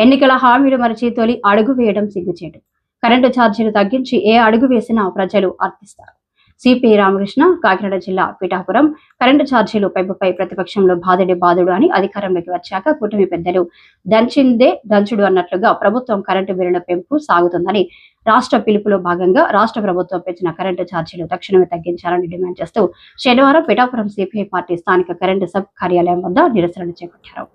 ఎన్నికల హామీలు మరిచి తొలి అడుగు వేయడం సిగ్గుచేటు. కరెంటు ఛార్జీలు తగ్గించి ఏ అడుగు వేసినా ప్రజలు అర్థిస్తారు. సిపిఐ రామకృష్ణ కాకినాడ జిల్లా పిఠాపురం కరెంటు ఛార్జీలు పెంపుపై ప్రతిపక్షంలో బాధుడు అని అధికారంలోకి వచ్చాక కూటమి పెద్దలు దంచిందే దంచుడు అన్నట్లుగా ప్రభుత్వం కరెంటు బిల్లుల పెంపు సాగుతుందని రాష్ట్ర పిలుపులో భాగంగా రాష్ట్ర ప్రభుత్వం పెంచిన కరెంటు ఛార్జీలు తక్షణమే తగ్గించాలని డిమాండ్ చేస్తూ శనివారం పిఠాపురం సిపిఐ పార్టీ స్థానిక కరెంటు సబ్ కార్యాలయం వద్ద నిరసనలు చేపట్టారు.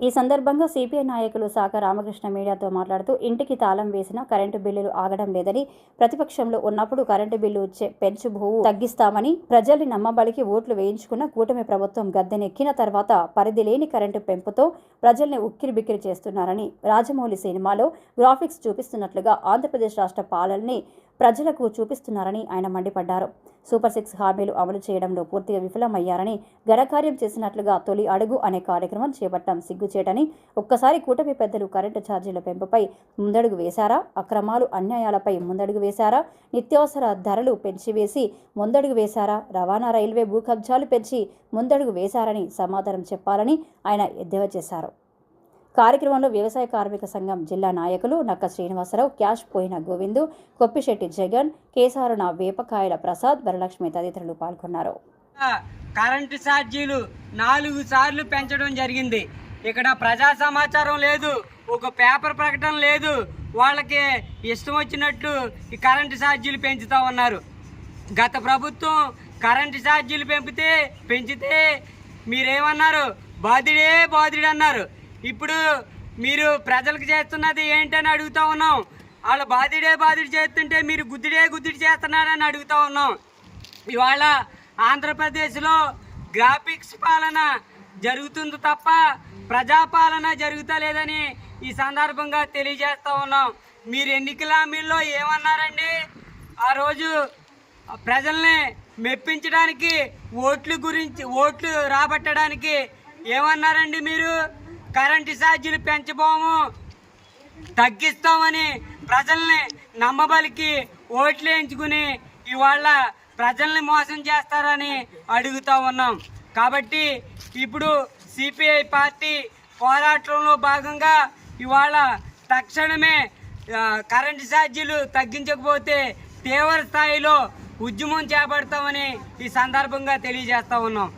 ఈ సందర్భంగా సిపిఐ నాయకులు శాఖ రామకృష్ణ మీడియాతో మాట్లాడుతూ ఇంటికి తాళం వేసిన కరెంటు బిల్లులు ఆగడం లేదని, ప్రతిపక్షంలో ఉన్నప్పుడు కరెంటు బిల్లు పెంచుబోవు తగ్గిస్తామని ప్రజల్ని నమ్మబలికి ఓట్లు వేయించుకున్న కూటమి ప్రభుత్వం గద్దెనెక్కిన తర్వాత పరిధి లేని కరెంటు పెంపుతో ప్రజల్ని ఉక్కిరిబిక్కిరి చేస్తున్నారని, రాజమౌళి సినిమాలో గ్రాఫిక్స్ చూపిస్తున్నట్లుగా ఆంధ్రప్రదేశ్ రాష్ట్ర పాలనని ప్రజలకు చూపిస్తున్నారని ఆయన మండిపడ్డారు. సూపర్ 6 హామీలు అమలు చేయడంలో పూర్తిగా విఫలమయ్యారని, ఘనకార్యం చేసినట్లుగా తొలి అడుగు అనే కార్యక్రమం చేపట్టడం సిగ్గుచేటని, ఒక్కసారి కూటమి పెద్దలు కరెంటు ఛార్జీల పెంపుపై ముందడుగు వేశారా? అక్రమాలు అన్యాయాలపై ముందడుగు వేశారా? నిత్యావసర ధరలు పెంచివేసి ముందడుగు వేశారా? రవాణా రైల్వే భూ కబ్జాలు పెంచి ముందడుగు వేశారని సమాధానం చెప్పాలని ఆయన ఎద్దేవా చేశారు. కార్యక్రమంలో వ్యవసాయ కార్మిక సంఘం జిల్లా నాయకులు నక్క శ్రీనివాసరావు, క్యాష్ పోయిన గోవిందు, కొప్పిశెట్టి జగన్, కేసారున వేపకాయల ప్రసాద్, వరలక్ష్మి తదితరులు పాల్గొన్నారు. కరెంటు ఛార్జీలు 4 సార్లు పెంచడం జరిగింది. ఇక్కడ ప్రజా సమాచారం లేదు, ఒక పేపర్ ప్రకటన లేదు. వాళ్ళకి ఇష్టం వచ్చినట్టు ఈ కరెంటు ఛార్జీలు పెంచుతూ ఉన్నారు. గత ప్రభుత్వం కరెంటు ఛార్జీలు పెంచితే మీరేమన్నారు? బాధుడే అన్నారు. ఇప్పుడు మీరు ప్రజలకు చేస్తున్నది ఏంటని అడుగుతూ ఉన్నాం. వాళ్ళు బాధుడు చేస్తుంటే మీరు గుద్దుడి చేస్తున్నారని అడుగుతూ ఉన్నాం. ఇవాళ ఆంధ్రప్రదేశ్లో గ్రాఫిక్స్ పాలన జరుగుతుంది తప్ప ప్రజాపాలన జరుగుతలేదని ఈ సందర్భంగా తెలియజేస్తూ ఉన్నాం. మీరు ఎన్నికల హామీల్లో ఏమన్నారండి? ఆ రోజు ప్రజల్ని మెప్పించడానికి ఓట్లు రాబట్టడానికి ఏమన్నారండి? మీరు కరెంటు ఛార్జీలు పెంచబోము, తగ్గిస్తామని ప్రజల్ని నమ్మబలికి ఓట్లు వేయించుకుని ఇవాళ ప్రజల్ని మోసం చేస్తారని అడుగుతూ ఉన్నాం. కాబట్టి ఇప్పుడు సిపిఐ పార్టీ పోరాటంలో భాగంగా ఇవాళ తక్షణమే కరెంటు ఛార్జీలు తగ్గించకపోతే తీవ్ర స్థాయిలో ఉద్యమం చేపడతామని ఈ సందర్భంగా తెలియజేస్తూ ఉన్నాం.